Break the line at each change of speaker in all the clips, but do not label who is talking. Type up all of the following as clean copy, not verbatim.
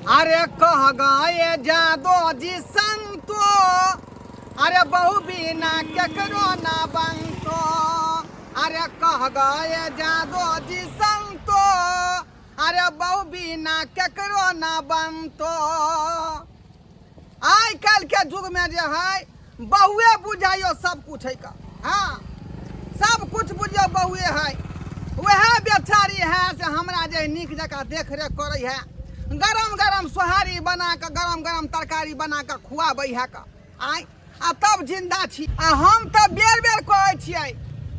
अरे कह गए जादो जी संतो, अरे बहु बिना केकरो ना बनतो। अरे कह गए जादो जी संतो, अरे बहु बिना केकरो ना बनतो। आई कल के युग में जो है बहुए बुझाइयो सब कुछ है का। हाँ, सब कुछ बुझियो बहुए है। वह बेचारी है से हमरा जे नीक जगह देख रेख करे है, गरम गरम सोहारी बना के गरम गरम तरकारी बना के खुआबै है का। आई आ तब जिंदा छी। आ हम तो बेर बेर कहै छियै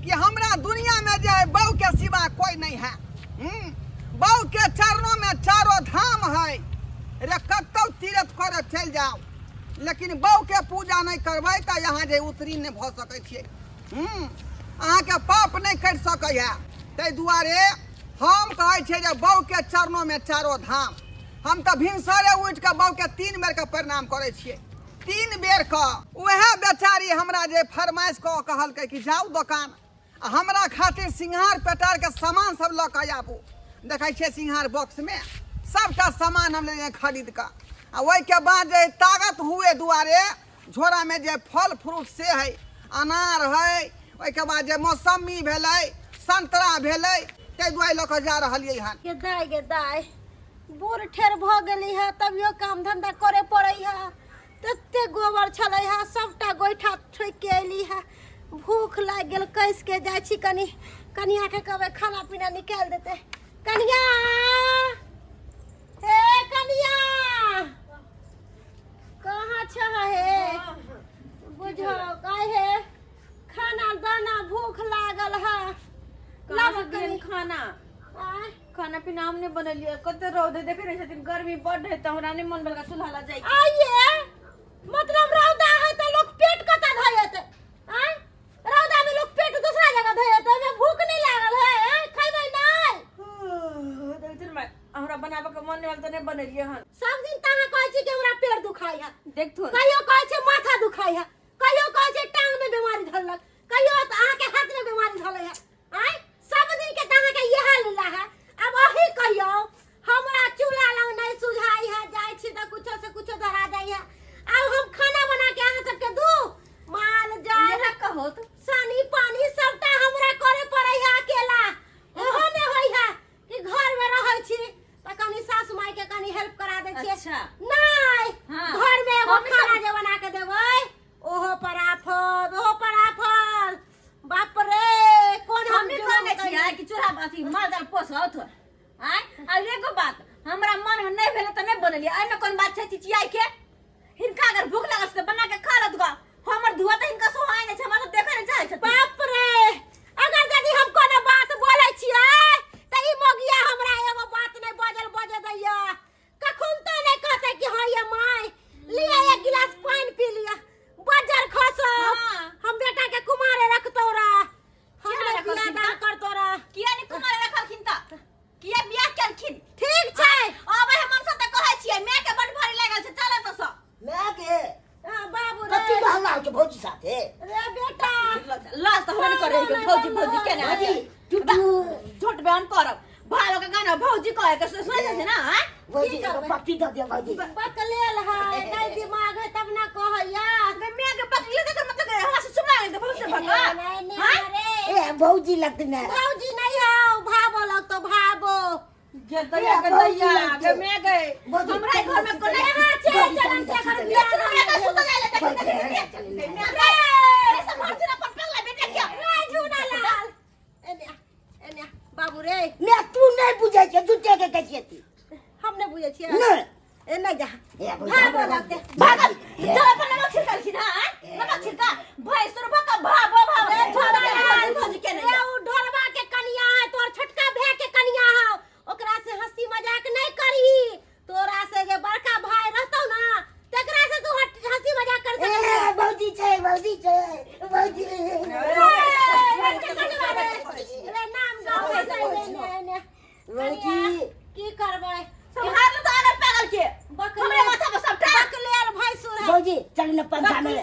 कि हमरा दुनिया में जे है बहू के सिवा कोई नहीं है। बहू के चरणों में चारों धाम है। रे कतौ तीर्थ करे चल जाओ, लेकिन बहू के पूजा नहीं करबै तो यहाँ जे उतरी नहीं भ सकै छियै। अहाँ के पाप नहीं कर सकै है। ताहि दुआरे हम कहै छियै जे बहू के चरणों में चारों धाम। हम तो भिनसरे उठ के बहू के 3 बेर के प्रणाम करे छियै। 3 बेर का वह बेचारी हमरा जे फरमाइश कऽ कहलकै कि जाऊ दुकान हमरा खातिर सिंगार पेटार के सामान सब लऽ कऽ आबू। देखै छियै सिंगार बॉक्स में सबटा सामान हम ले खरीद के। आ ओहि के बाद जे ताकत हुए दुआरे झोरा में जे फल फ्रूट से है, अनार है, ओहि के बाद जे मौसमी भेलै, संतरा भेलै, ताहि दुआरे लऽ कऽ जा रहलियै हन।
गे दाई बूढ़ ठेर भ गेली है, तभियो काम धंधा करे पड़े है। तते गोबर छलै है, सबटा गोइठा ठोक के अयली है। भूख लाग गेल, कैस के जाइ छी कनी कनिया के कहबै खाना पीना निकाल देते। कनिया हे कनिया कहाँ छ हे? बुझो काहे है खाना दाना भूख लागल है।
लाग गेल खाना खाना पीना हमने बनलिए। कते रौदे देखे रहे छथिन, गर्मी बढ़ है तो हमरा नहीं मन बलका चूल्हा ला जाई।
आइए मतलब रौदा है तो लोग पेट कता धयत हैं? रौदा में लोग पेट दूसरा जगह धयत है। में भूख नहीं लागल है, खइबै नहीं?
देखथिन मैं हमरा बनाबे के मन वाल तो नहीं बनलिए हन।
सब दिन तहां कहै छी कि हमरा पेट दुखाई है,
देखथुन
कहियो कहै छी माथा दुखाई है, कहियो कहै छी टांग में बीमारी धरलक, कहियो अहाँ के हाथ में बीमारी धरले है। आइ सब दिन के तहां के इहे लीला है। अब वही कहियो हमरा चूल्हा लग नहीं सुझाई है, जाय छी त कुछो से कुछो धरा जाई है। अब हम खाना बना के अहाँ सबके दू, माल जाल
कहो तो
सानी पानी सबटा हमरा करे पड़ै है अकेला। ओहो ने होई है कि घर में रहै छी त कनी सासु माई के कनी हेल्प करा दै छी।
अच्छा
नहीं
हाँ।
घर में एगो खाना जे बना के देबै ओहो पराफर बाप रे कोन हम
कहने छियै कि चूल्हा अथी माल जाल पोसत हो। आय अब एगो बात हमरा मन नहीं भेल त नहीं बनलिए। एहि में कोन बात छै चिचियाई के? हिनका अगर भूख लागल त बना के खा लत ग। हमर धुआ त हिनका सोहाय नै छै, हमरा त देखे नै चाहे छै।
बाप रे अगर यदि हम कोनो बात बोलै छियै त ई मोगिया हमरा एगो बात नहीं बजे दैया। कखुन तो नहीं कहते कि हां ये माय लिया एक गिलास पानी पी लिया, बजर खसो। हम बेटा के कुमारे रखतो रा, हमरा बियाह दान करतो रा।
किया नहीं कुमार रखलखिन त किया बियाह केलखिन?
ठीक छै
अब हम सब त कहै छियै मैं के बड़ भारी लागल छै, चल त सब
मैं के
बाबू रे
कति हल्ला के भौजी साथे
रे बेटा
लास्ट हम नहीं करे के भौजी केना
भौजी
झूठ बयान करब। भालो के गाना भौजी कहे के सुनै छै ना। हैं
भौजी को पट्टी दे दे भौजी।
पकलेल है नहीं दिमाग है तब ना कहैया।
मैं के पकले के मतलब हमरा से सुना दे भौजी भगा।
नहीं
ए भौजी लगती ना
भौजी नहीं हो, भाबो लग तो भाबो।
के दैया के मैं गए हमरा घर में कोने
हां चल चलन के घर बियाह
मैं सुत जाए ले मैं सब भौजी ना पटक ले बेटा क्या
रे झूना लाल एने बाबू रे
मैं तू नहीं बुझे छै जुटे के कहिएती
हमने बुझे छियै
नहीं
एने जा
ए
भाबो लगते
भागल चल अपन नमक छिड़कल छी ना। नमक छिड़का भैंस तोर भका भाबो छोड़ा भौजी के नहीं
उ ढोरबा के कनिया है, तोर छोटका भाई के कनिया है। ओकरा से हंसी मजाक नहीं करी। तोरा से जे बड़का भाई रहतौ ना तकरा से तू हंसी मजाक कर सकत है।
ए भौजी छै भौजी
रे नाम गाओ ने
भौजी
की करबै?
संभाल तो अगर पागल के हमरे माथा पर सब टाक
बकलेल भाई सुर है।
भौजी चल न पंखा में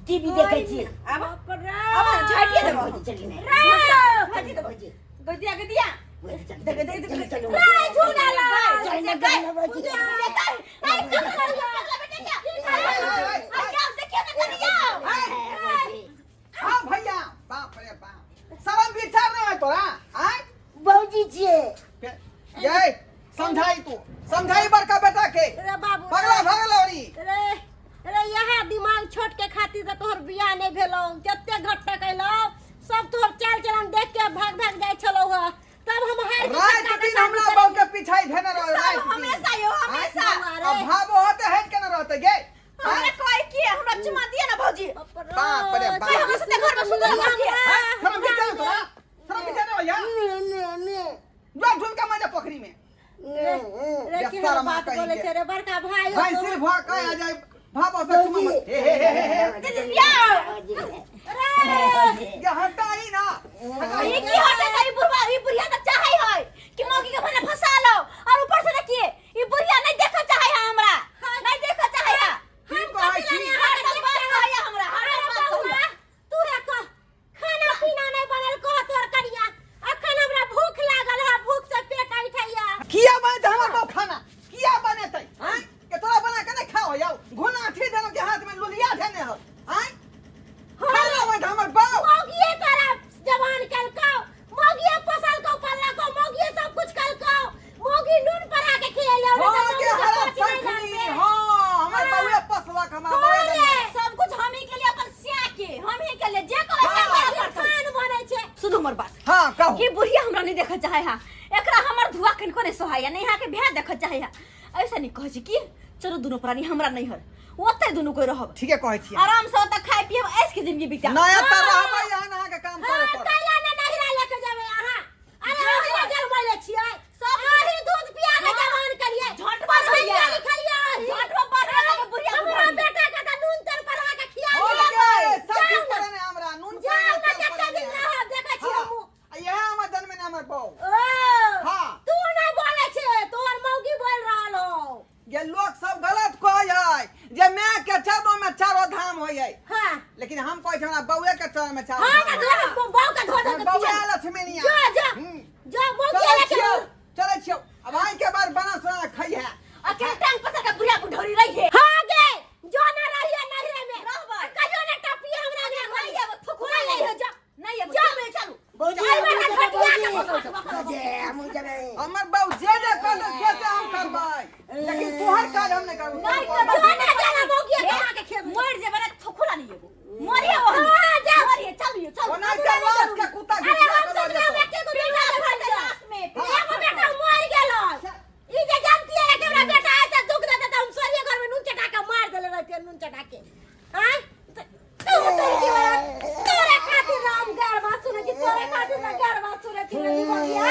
टीवी देखे छी।
अब
बाप रे
अब झाटिए दे
भौजी चली नहीं
रे
भौजी
गदिया
चल
दे
चल
दे
चल
रे झूला ला
चल ना करना भौजी
हाँ भैया बाप रे बाप शर्म विचार नहीं है तोरा आय
भौजी छिए
ये समझाई तू समझाई बड़का बेटा के
रे बाबू
पगला भगलौरी
रे रे यहाँ दिमाग छोट के खातिर तो तोहर बियाह नहीं भेलो जत्ते घट्टा कैलो सब तोहर चाल चलन देख के भाग भाग जाय छलो ह तब हम हार के
रात
छक्का के
दिन
शादी
हमरा
करी।
बाबू के पीछे धेने रहो रात दिन
हमेशा यो हमेशा
अब भाव होते है के न रहते गे
हमरा कोई की हमरा चुमा दिया ना भौजी
बाप रे बाप
हम से घर में सुंदर भौजी
शर्म विचार तोरा शर्म विचार नहीं भैया
ने
जो ढूंढ के मजे पोखरी में
रे
ये
की
सारा
बात
माता
बोले
ही
छे रे बड़का भाई
भाई सिर भा का आ जाए भाव से चुमा मत ये हटा ही ना
ये की होता है ये बुढ़िया तो चाहे है कि मौगी के भने फंसा लो और ऊपर से देखिए ये बुढ़िया नहीं देखा चाहे है हमरा नहीं देखा चाहे है
ठीक है ठीक
हर बात है हमरा हर बात
तू रे कह खाना पीना नहीं बनल कह तोर करिया अखन हमरा भूख लागल है भूख से पेट उठैया
किया बने तो हमार को खाना किया बने तई हैं के तोरा बना के नहीं खाओ याओ घुना ठी देनो के हाथ में लुलिया देने हो हैं खाना बने हमर बाऊ
मोगिए तोरा जवान कलको मोगिए फसल को पल्ला को मोगिए सब कुछ कलको मोगी नून परा के खिले
हो के हरा सखनी हां हमर बाऊ पसवा हमार बाऊ
सब कुछ हम ही के लिए अपन सिया के हम ही के लिए जे करे से करे
खान बने छे
सुनो हमर बात
हां कहो
कि बुढ़िया हमरा नहीं देखा चाहे हा एकरा हमर धुआ कन को नहीं सोहाया नहीं हा के भ्या देखा चाहे हा ऐसा नहीं कह छी कि चलो दोनों प्राणी हमरा नहीं हर ओते दोनों कोई रहब
ठीक है कहै छी
आराम से ओते खाए पिए ऐस के जिंदगी बिता
नया त रहबै यहाँ ना के काम करे पर
कहिया ने नहिरा लेके जाबे अहाँ अरे नहिरा जलमैले छियै सब आही दूध पिया के जवान करिए
झट पर भैया
लिखलिए
झट पर के बुढ़िया
हमरा बेटा के त नून तेल परा के खिया
हो
दिए
गए सब कुछ करे ने हमरा नून
जाओ ना कते दिन रहब देखै छी हमहु
यह हमर जन्म में हमर बाऊ
ओ
हां
तू नहीं बोले छे तोहर मौगी बोल रहल हो
ये लोग सब गलत कहै है जे मैं के चरनो में चारो धाम होय है
हां
लेकिन हम कहै छै हमरा बौए के चरण में चारो
हां
धाम
ना धो बाऊ का धो दे
बौए लक्ष्मीनिया
जा जा जा मौगी लेके
चले छियो अब आई के बाद बना सुना खई है
अकेले टांग पसा के बुढ़िया बुढ़ौरी रही है
हां गे जो ना रहिए नहिरे में
रहबै
कहियो ने टपिए हमरा ने
नहीं है वो थुकुरा नहीं हो जा नहीं है वो
जा।
चलो
भौजी
आई बेटा घटिया के
जे हम जबे
हमर बाऊ जे कर से हम करबै लेकिन तोहर काज हम नहीं करबै
नहीं
जो ना जाना मौगी खा के खेब
मर जे बना थुकुरा नहीं है वो मरिए वो
हां जा
मरिए चलिए चलो
ओना के लाश के कुत्ता
अरे
घिचला
हम
कर
सब
दे
बेटे को बिना भर जा
लास्ट में
एगो बेटा मर गेलो ई जे जानती है कि हमरा बेटा है त दुख देता त हम सोरिए घर में नून चटा के मार देले रहते नून चटा के हां तोरे खातिर राम गार बात सुने की तोरे खातिर ना गार बात सुने की नहीं मोगिया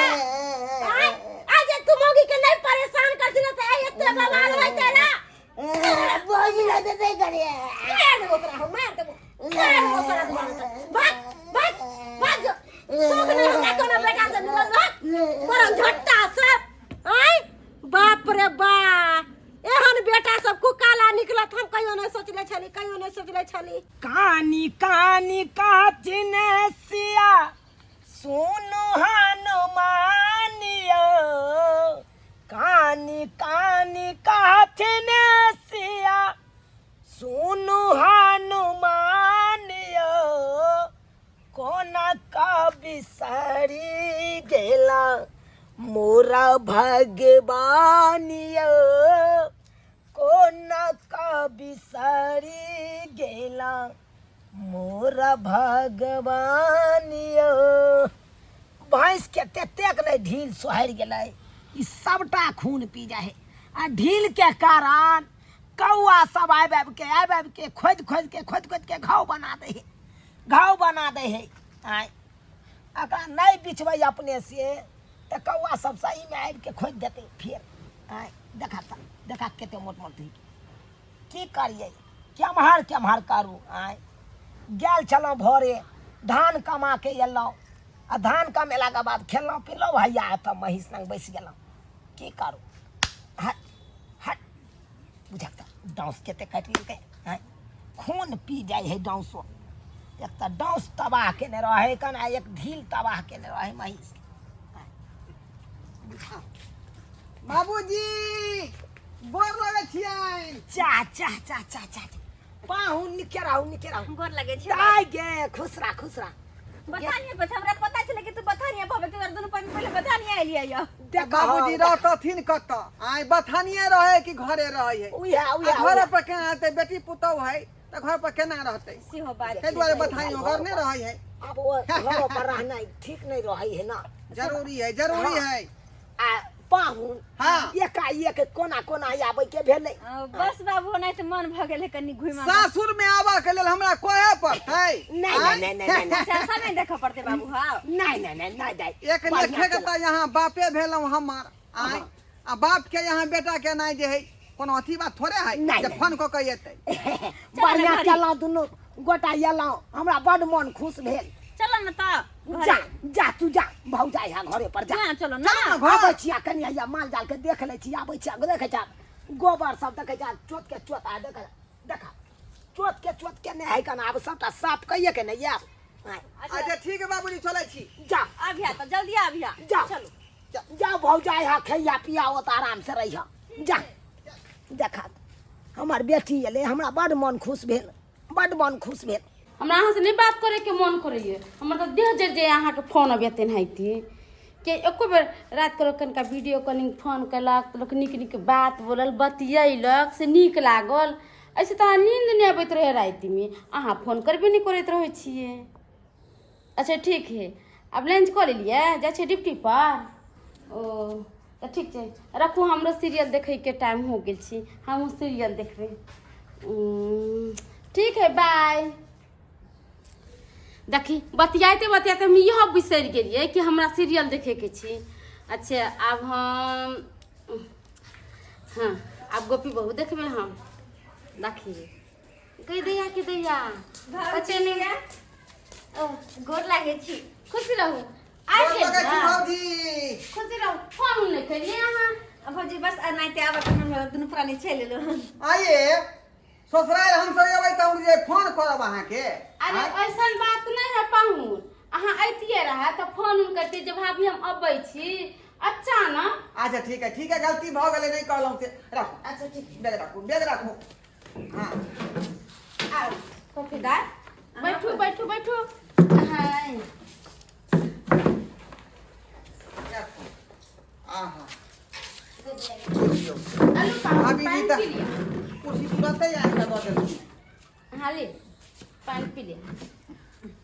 हां आज तू मोगी के नहीं परेशान करती ना त एते बवाल होइते ना
भौजी ना दे करे
मार दे ओकरा मार दे भाग भाग भाग सब ने हमरा कोनो बेटा से मिलल भाग पर झट्टा सब आय बाप रे बा एहन बेटा सब कुकाला निकलत हम कहियो नहीं सोचले छली
कानी कानी काचिन सिया सुनु हनुमानियो कानी कानी काचिन सिया सुनु हनुमानियो कोना का बिसरी गेला मोरा भगवानियो कोना का बिसरी गेला मोरा भगवानियो भैंस के तेतेक नहीं ढील सोहर गेलै ई सबटा खून पी जाए है आ ढील के कारण कौआ सब आबि के खोद के घाव बना दे है आय अकरा नहीं बिछबै अपने से तो कौआ सब सही में आबि के खोद देते फिर आय देखा केते मोट मोट की करिए केम्हर करू आय गेल छलहुँ भोरे धान कमा के एलहुँ आ धान कमेला के बाद खेलहुँ पिलहुँ भैया तब महींस लग बैस गेलहुँ की करू हट बुझक तऽ डाँस केते काटि लेलकै आय खून पी जाइ है डाँसो एक तऽ डाँस तबाह केने रहे कन एक ढील तबाह केने रहे महींस
बाबूजी गोर लगै छियै।
चा चा चा चा चा पाहुन निकेराउ
गोर लगे छे
ताई गे खुसरा खुसरा
बतानिए बस हमरा पता चले कि तू बतानिए बाबा के दुनू पानी पहले बतानिए आइलिए यो
बाबूजी रहतथिन कत आइ बथानिए रहे कि घरे रहे
उया
घर पर केना रहतै बेटी पुतौ है त घर पर केना रहतै
सेहो बात
ताहि दुआरे बथानी घर नहीं रहे है
अब वो घरों पर रहना ठीक नहीं रही है ना
जरूरी है
आ पाहुन
हाँ।
एकाएक कोना कोना आबै के भेलै
बस बाबू नहीं तो मन भ गेल है कनी घुमा
सासुर में आवा के लेल हमरा कोहे पड़तै
नहीं
समय देख पड़ते बाबू हां
नहीं दाई
एक लेखे के त यहाँ बापे भेलौ हमर आइ आ बाप के यहाँ बेटा के नहीं जे है कोनो अथी बात थोड़े है
नहीं,
जे फोन क के एतै
बढ़िया केलौ दुनू गोटा एलौ हमरा बड मन खुश भेल
चलो न त
जा जा तू जा भौजाई हा घरे पर जा
हां चलो ना
आबै छिया कनी या माल जाल के देख ले छी आबै छिया देखे जा गोबर सब देखे जा चोत के चोत आ देखा चोत के नहीं है कना अब सबटा साफ कइए के नहीं यार
अच्छा ठीक है बाबूजी चलै छी
जा
आबिया त जल्दी आबिया
जा
चलो
जा भौजाई हा खैया पिया ओत आराम से रही जा देखा हमार बेटी एले हमरा बड मन खुश भेल
हमरा अहाँ से नहीं बात करे के मन करैए हमर तो देह जर जे अहाँ के फोन अबेते नहीं के एको बेर रात के कनका वीडियो कॉलिंग फोन कलक तो लोग निक बात बोलल बतियलक से नीक लागल ऐसे तो नींद नहीं आबैत रहे रात में अहाँ फोन करबे नहीं करैत रहे छिए अच्छा ठीक है अब लंच कर लिए जाइ छै ड्यूटी पर ओ तो ठीक है रखू हमरो सीरियल देखे के टाइम हो गेल छी हम सीरियल देखबे ठीक है बाय देखी बतियाते हम यह बिसर गेलिए कि हमरा सीरियल देखे के छी अच्छा अब हम हाँ अब गोपी बहू देखबे हम देखिए कही दैया कि दैया
बच्चे नहीं गोर लागे छी
खुशी रहू
बाबूजी
खुशी रहू फोन नहीं करिए अहाँ
भौजी बस नाइते आबत हम दुनू प्राणी चल लेलो
आइए ससुराल हम सब एबै त हम जे फोन करब अहाँ के
अरे ऐसा बात नहीं है पाहुन अहाँ अतिए रहा तो फोन करते जब भाभी हम अबै छी अचानक
अच्छा ठीक है गलती भ गेलै नहीं कहलौ से रखो
अच्छा ठीक
बेग रखो हां
आओ कॉफीदार बैठो हाय
आहा
अरे
भाभी
पानी
जी त
पी लिया
कुर्सी तुरंत ही आके दे देलखिन
हाँ ले पानी पी ले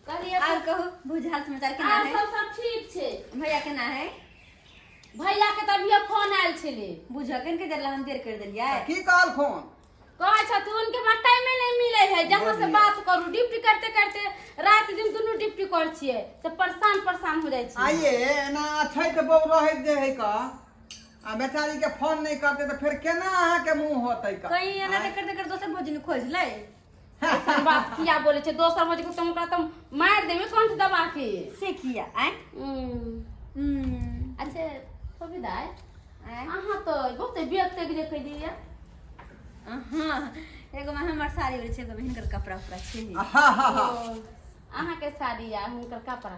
कहिए
और कहो बुझाल समाचार केना है
सब ठीक छे
भैया केना है
भैया के तभी फोन आयल छले
बुझकन के जल्ला हम देर कर देलिए
की कहल फोन
कहे छथुन उनके पास टाइम नहीं मिले है जहाँ से बात करू ड्यूटी करते करते रात दिन दोनों ड्यूटी कर छिए तो परेशान हो जाए छी
आइए ना छै त बहु रहे जे है का आ बेचारी के फोन नहीं करते तो फिर केना अहाँ के मुंह होतै का
कहीं एना करते करते दोसर भौजी ने खोज ले
ऐसा बात किया बोले छे दोसर बजे को तुम मार देबे कौन से दबा के
से किया आय
अच्छा कविदाय अहाँ तो बहुत व्यक्त देख दिया
हां एगो में हमर साड़ी रहै छै एगो में हिनकर कपड़ा छै
अहाँ के साड़ी आ हुनकर कपड़ा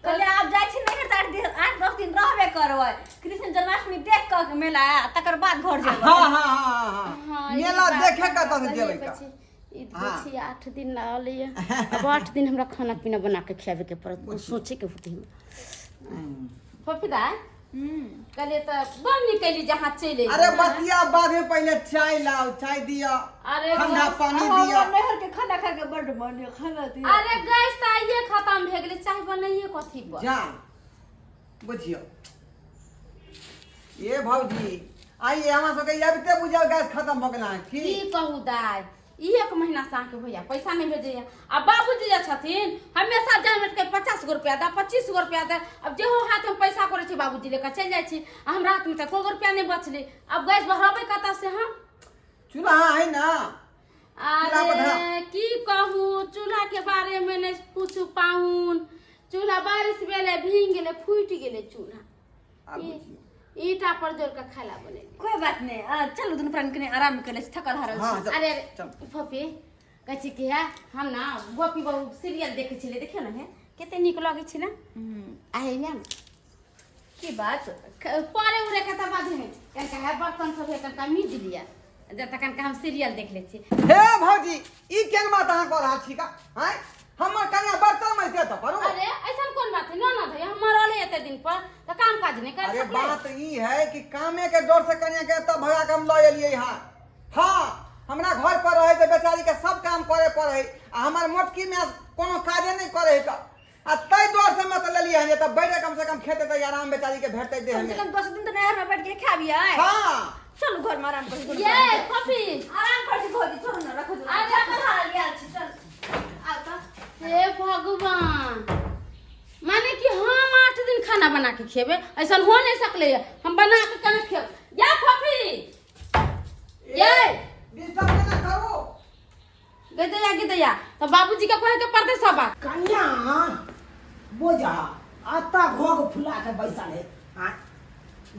कहले आप जाय छी नहीं त 8-10 दिन रहबे करबै कृष्ण जन्माष्टमी देख के मेला तकर बाद घर जेबै
हां मेला देखे का त जेबै का
ईद छी 8 दिन ना लिए अब 8 दिन हमरा खाना पीना बना के खियावे के पड़त सोचे के होती पपीदा कहले त बड़ निकली जहां चले
अरे बतिया बाद में पहले चाय लाओ चाय दिया
अरे
ठंडा पानी दिया
नहर के खाना खा के बड़ मन खाना दिया
अरे गैस त आइए खत्म भ गेलै चाय बनाइए कथी पर
जा बुझियो ये भौजी आइए हमरा सबके अबते बुझाओ गैस खत्म भ गेला
की कहू दाय एक महीना से आके भैया पैसा नहीं भेजे आ बाबूजी जे छथिन हमेशा जान के 50 गो रुपया दा 25 गो रुपया दा अब जेहो हाथ में पैसा करे छै बाबूजी लेकर चल जाय छी हमरा हाथ में त को रुपया नहीं बचले अब गैस भरबे कता से हम
चूल्हा है ना
अरे की कहू चूल्हा के बारे में नहीं पूछू पाहुन चूल्हा बारिश भेले भींग गेले फूट गेले चूल्हा ईटा पर जोर का खाला बने
कोई बात नहीं चलो दोनों प्राणी के आराम कर ले थकल हारल
हाँ,
अरे फपे कछि के हम ना गोपी बहू सीरियल देखे छिले देखियो ना है केते निक लागे छै ना आए ना
की बात
परे उरे के त बाद है कनका है बर्तन सब है कनका मीज लिया जब तक कनका हम सीरियल देख ले छी
हे भौजी ई केन बात अहाँ कह रहल छी का हैं हमर कन्या बर्तन में दे त करू
अरे ऐसा कौन बात है ना है हम मरले एते दिन पर त काम काज नहीं कर
अरे
सकले
बात ई है कि कामे के डर से कन्या के तब भगा के हम ल एलिए यहाँ हाँ हमरा घर पर रहे तो बेचारी के सब काम करे पड़े आ हमार मोटकी में कोनो काजे नहीं करे का आ तई डर से मत लेलिए हैं तब बैठे कम से कम खेते तो आराम बेचारी के भेटते दे
कम से
हमें
कम 10 दिन तो नहर में बैठ के खाबिए
हां
चलो घर में आराम कर
ये पपी
आराम कर छी भौजी छोड़ ना रखो
आज अपन हाल लिया छी चल आ त हे भगवान माने कि हम 8 दिन खाना बना के खेबे ऐसा हो नहीं सकले हम बना के केना खेब या पपी ये
डिस्टर्ब ना करो
गदया तो बाबूजी का कहे के पड़ते सब बात
कन्या बोझा आता घोग फुला के बैसल है हाँ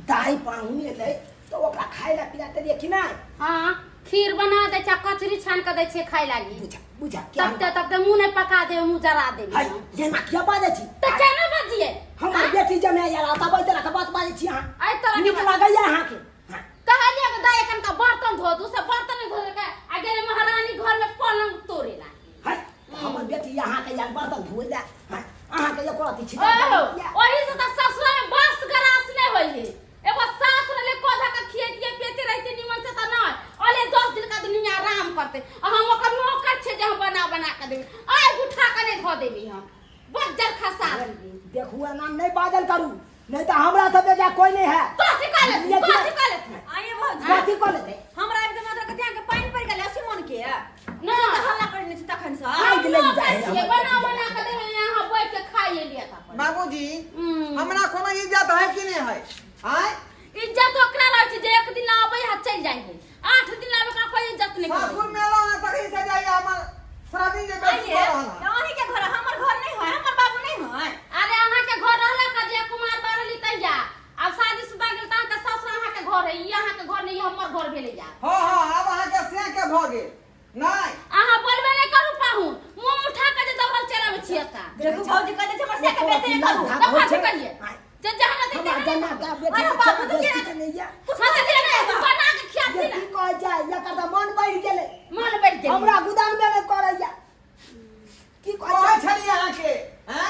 दाई पाहुन ले तो ओकरा खाए ला पिया ते कि नहीं
हां खीर बना दे छ कचरी छान के दे छे खाए लागी
बुझा बुझा क्या
तब मुंह नहीं पका दे मुंह जरा दे
हाय ये ना क्या बात छी
तो केना बजिए
हमार बेटी जमे यार आता बैठ रखा बात बाजे छी हां
आई तरह
निक लगा यहां के हाँ।
कहलिए कि दाई कन का बर्तन धो दू से बर्तन धो के आगे महारानी घर में पलंग तोड़े लागी
हाय हमर बेटी यहां के यार बर्तन धोए ला हां अहां के एको रति छिटा
ओही से त ससुर में बस गरास नहीं होई है एगो सास रे कोधा का खियतिए पेते रहते निमन से त न ओले 10 दिन का दुनिया आराम करते और हम ओकर नौकर छे जे हम बना के देबे आय उठा के नहीं धो देबी हम बज्जर खसा
देखुआ नाम नहीं बादल करू नहीं तो हमरा से बेजा कोई नहीं है
कथि काले
आइए भौजी
कथि कर लेते
हमरा आबि मात्र के ध्यान के पानी पड़ गेल असी मन के
ना
हल्ला करने से तखन से
आग लग जाए
ये बना के देबे यहां बैठ के खाइए लिया था
बाबूजी हमरा कोनो इज्जत है कि नहीं है आय
इज्जत ओकरा लाग छै जे एक दिन आबै हा चल जाय है 8 दिन आबै ओकरा कोई इज्जत नहीं
सासुर में लो ना तक से जाई हमर शादी जे बेटी
आइए
रहला
अहीं के घर हमर घर नहीं है हमर बाबू नहीं है
अरे अहाँ के घर रहला का जे कुमार बारली तैया अब शादीशुदा गेल त के ससुर अहाँ के घर है ई अहाँ के घर नहीं हमर घर भेले जा
हां अब अहाँ के से के भ गेल नहीं
अहाँ बोलबे नहीं करू पाहू मुंह उठा के जे दबल चेरा में छिया का
देखो भौजी कहते छै हमर से के बेटे करू
तब कथि कहिए जे जहां दे
हमार जना का बेटी
अरे बाबू तो
दोस्ती
क्या-
के नहीं है
कुछ मत दे नहीं बना के खिया
ये
दे
की कह जाए या कर मन बढ़ गेले
मन बैठ गेल
हमरा गुदान में नहीं करैया की कह
कहै
जाए
छली अहाँ के हैं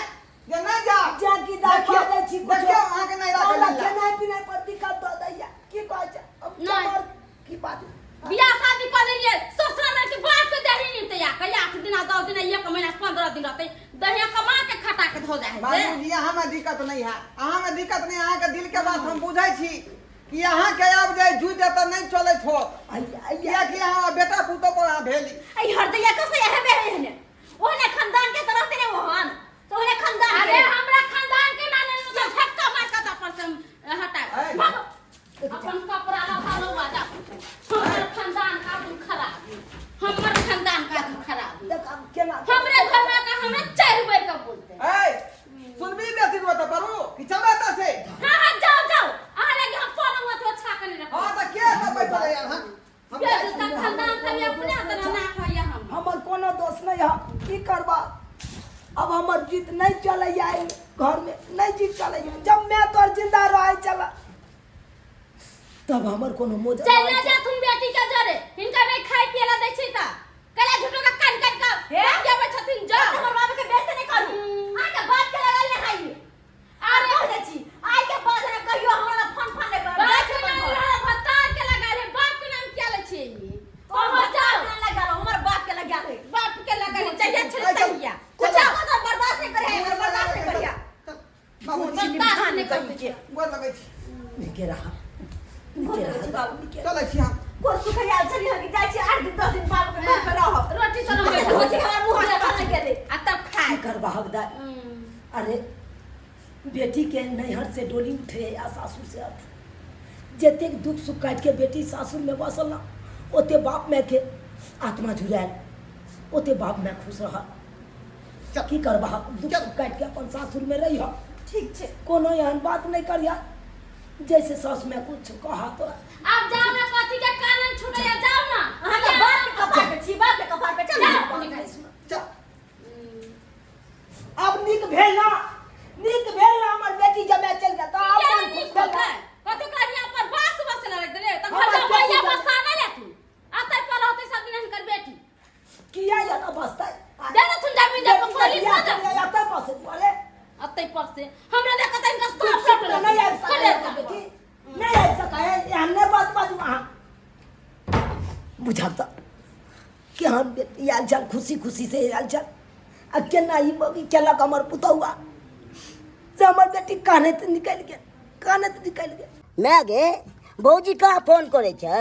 जे नहीं जा
जा की दाखिया
देखियो
दे छी
देखियो अहाँ के नहीं राखल
खाना पीना पर दिक्कत दो दैया की कह जाए अब
नहीं।
कमर की बात
बियाह शादी कर लेलिए ससुर में के बात के दही नहीं तैया कहिया 8 दिन 10 दिन 1 महीना 15 दिन रहते दहिया कमा के खटा के धो जाए है
बाबूजी अहाँ में दिक्कत नहीं है अहाँ में दिक्कत नहीं अहाँ के दिल के बात हम बुझै छी कि अहाँ के अब जाय जुट त नहीं चले छो
आइया
किया कि अहाँ बेटा पुतो पर अहाँ भेली
आई हरदैया कसे है बे है ओने खानदान के तरह ते मोहन तो ओने खानदान
अरे हमरा खानदान के नाने तो झटका मार के पर से हटा
अरे।
भागो। अपन कपड़ा लगा लो बाजा हमर खानदान का तुम खराब हमर खानदान का तुम खराब
देख अब केना
हमरे घर में का हमरे 4 बार का बोलते
ए सुनबी बेसी तो करू कि चलता से
हां जाओ आ लगे हम फोन मत अच्छा करने रखो
हां त के सब बैठल है यार हम
ये तक खानदान सब अपने तरह ना खाया हम
हमर कोनो दोष नहीं है की करबा अब हमर जीत नहीं चले आई घर में नहीं जीत चले जब मैं तोर जिंदा रहे चला तब हमर कोनो मोजा
चल ना जा तुम बेटी का जरे इनका नहीं खाए पियला दै छी त कला झूठो का कान का
हे?
जाबे छथिन जा
हमर बाबू के बेइज्जती नहीं करू आई के बात के लगल नहीं खाइए अरे हो छी आई के बाद रे कहियो हमरा फोन फोन नहीं कर
बात के नाम भत्तार के लगा ले बाप के नाम क्या ले छी
ओहो जाओ नहीं लगा हमर बाप के लगा रे
बाप के लगा ले चाहिए छे चाहिए
कुछ आगो तो बर्दाश्त नहीं करे हमर बर्दाश्त नहीं करिया
बाबूजी
बर्दाश्त नहीं करिए
गोर लगै छी
निके रहा
चलै छी हम
को सुखैया चली हो कि जाय छी 8 दिन 10 दिन बाप के घर पे रह
रोटी तो
हो
हम
छी हमर मुंह में बन के दे
आ तब खाए
की करबा हकदार अरे बेटी के नैहर से डोली उठे या सासुर से अर्थ जते दुख सुख काट के बेटी सासुर में बसल ना ओते बाप में के आत्मा जुड़ायल ओते बाप में खुश रह की करबा दुख सुख काट के अपन सासुर में रही हो
ठीक छे
कोनो एहन बात नहीं करिया जैसे सास में कुछ कहा तो
अब जाओ ना कथी के कान छूटे जाओ ना
अहाँ के बाप के कपार पे छी बाप के कपार पे चल
चल
अब निक भेल ना हमर बेटी जब चल गया तो अपन
से हमरा देखत है इनका सब सब
नहीं आ सका बेटी, नहीं आ सका है, यहाँ नहीं बात बात वहाँ बुझाता कि हम बेटी आल चल खुशी खुशी से आल चल आ केना ही बगी केला कमर पुतौआ से हमर बेटी काने तो निकल गया
मैं गे भौजी कहाँ फोन करे छ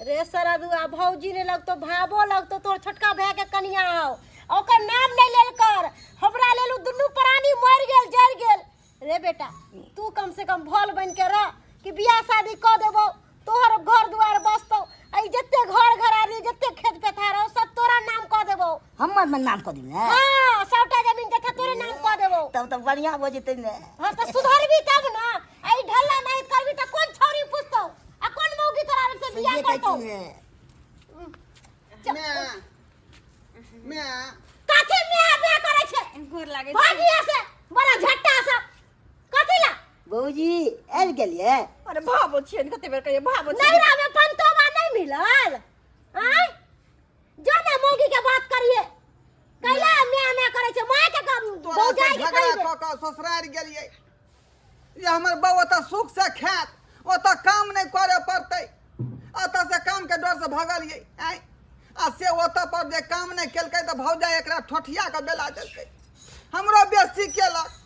रे सरदुआ भौजी ने लगतो भाबो लगतो तोर छोटका भाई के कनिया हो ओकर नाम नहीं लेल कर हमरा लेलु दुन्नु प्राणी मर गेल जर गेल रे बेटा तू कम से कम भल बन के रह कि बियाह शादी क देबो तोहर घर द्वार बसतो आई जत्ते घर घरारी जत्ते खेत पेथार हो सब तोरा नाम क देबो
हमर में नाम कर दी ना
हां सबटा जमीन जत्ते तोरे नाम क देबो
तब तो बढ़िया हो जते ने
हां तो सुधरबी तब ना आई ढल्ला नहीं करबी त कौन छौरी पूछतो आ कौन मौगी तोरा से बियाह करतो
मैं
काठी में करे छे
गोर लागे
भागिया से बड़ा झट्टा सब कथी ला
भौजी आबि गेलिए
अरे भाबो छियन कते बेर कहिए भाबो
नहीं रावे पंतोबा नहीं मिलल आय जो ना मौगी के बात करिए कैला मैं करे छे माय के कम
तोरा से
भौजाई के
झगड़ा
कहिए
क ससुराल गेलिए ये हमर बउ ओतऽ सुख से खात ओतऽ काम नहीं करे पड़तै ओतऽ से काम के डर से भगलिए आय आ से ओतऽ पर जे काम नहीं केलकै त भौजाई एकरा ठोठिया के बेला देलकै हमरो बेइज्जती केलक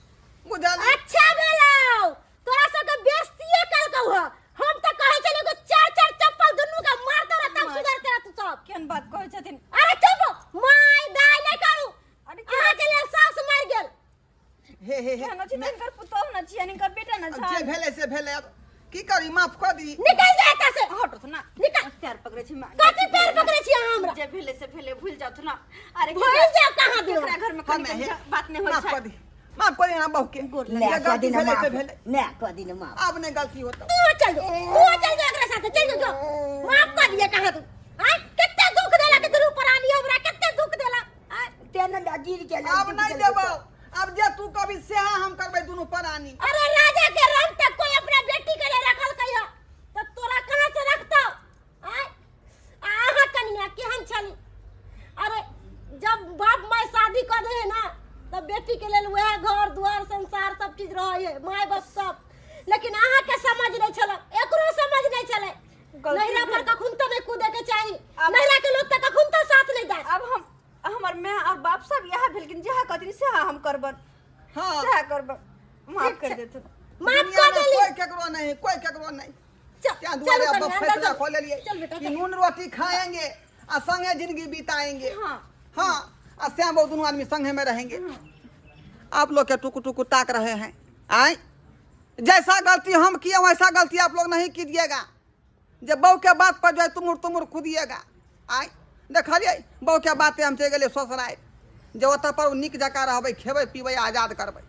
बुझल
अच्छा बेलाओ तोरा सब के बेइज्जतीए करकौ ह हम त कहे छले कि चार चार चप्पल दुन्नु के मारतो रह तब सुधरते रह तू सब
केन बात कहै छथिन
अरे चुप माय दाय नहीं करू अरे कहां के लेल सास मार गेल
हे
केन अछि तिनकर पुतोह न छियन इनकर बेटा न छ
जे भेले से भेले अब की करी माफ कर दी
निकल जा एता से
हटो त ना
निकल
पैर पकड़े छी
कथी पैर पकड़े छी हमरा
जे भेले से भेले भूल जाओ त ना अरे
भूल जा कहां दियो
केकरा घर में कनी बात नहीं होय
माफ
छै
कर दी माफ करी ना बहू के
मैं
ये
कह
गलती
दी
भेले
ना
से भेले
मैं कह दी ना मां
अब नहीं गलती होता
तू चल जा एकरा साथे चल जा माफ कर दिए कहां तू हां कितना दुख देला के तेरे ऊपर आनी हमरा कितना दुख देला
तेन दादी के
अब नहीं देबो अब जे तू कभी सेहा हम करबे दोनों परानी
अरे राजा के रंग तक कोई अपना बेटी के लिए रखल कहियो तो तोरा कहां से रखतो आय आहा कन्या केहन छली अरे जब बाप माय शादी कर दे है ना तब बेटी के लिए वह घर द्वार संसार सब चीज रहे है माय बाप सब लेकिन आहा के समझ नहीं चला एकरो समझ नहीं चले नैरा पर कखुन तो नहीं कूदे के चाहिए नैरा के लोग तक कखुन तो साथ नहीं दे
अब हम हमर मां और बाप सब यहां भेलकिन जहां कहथिन से हम करबन
हां
से करबन माफ कर देथु
माफ कर देली
कोई केकरो नहीं
चल
क्या दुआरे अब
कन्या,
फैसला
अंदर
खोल लिए
चल बेटा,
कि
चल।
नून रोटी खाएंगे और संगे जिंदगी बिताएंगे
हां
हाँ और श्याम बहु दोनों आदमी संगे में रहेंगे आप लोग के टुकु टुकु ताक रहे हैं आए जैसा गलती हम किए वैसा गलती आप लोग नहीं कीजिएगा जब बहू के बात पर जो है तुमुर कूदिएगा आए देखलिए बहू के बातें हम चल गए ससुराल जो ओतऽ पर निक जका रहबै खेबै पीबै आजाद करबै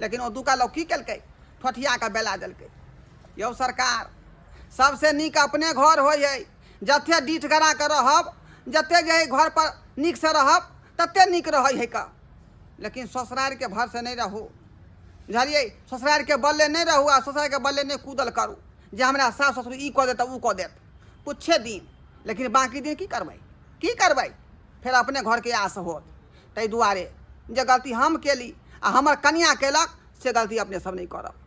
लेकिन वो दुका लोग की केलकै ठोठिया के बेला देलकै यौ सरकार सबसे नीक अपने घर होइ है जते डीठ गरा के रहब जते जे है घर पर नीक से रहब तते नीक रहै है का लेकिन ससुराल के भर से नहीं रहू बुझलिए ससुराल के बल्ले नहीं रहू आ ससुराल के बल्ले नहीं कूदल करू जे हमरा सास ससुर ई कऽ देत ऊ कऽ देत कुछे दिन लेकिन बाकी दिन की करबै फिर अपने घर के आस होत ताहि दुआरे जे गलती हम केली आ हमर कनिया केलक से गलती अपने सब नहीं करब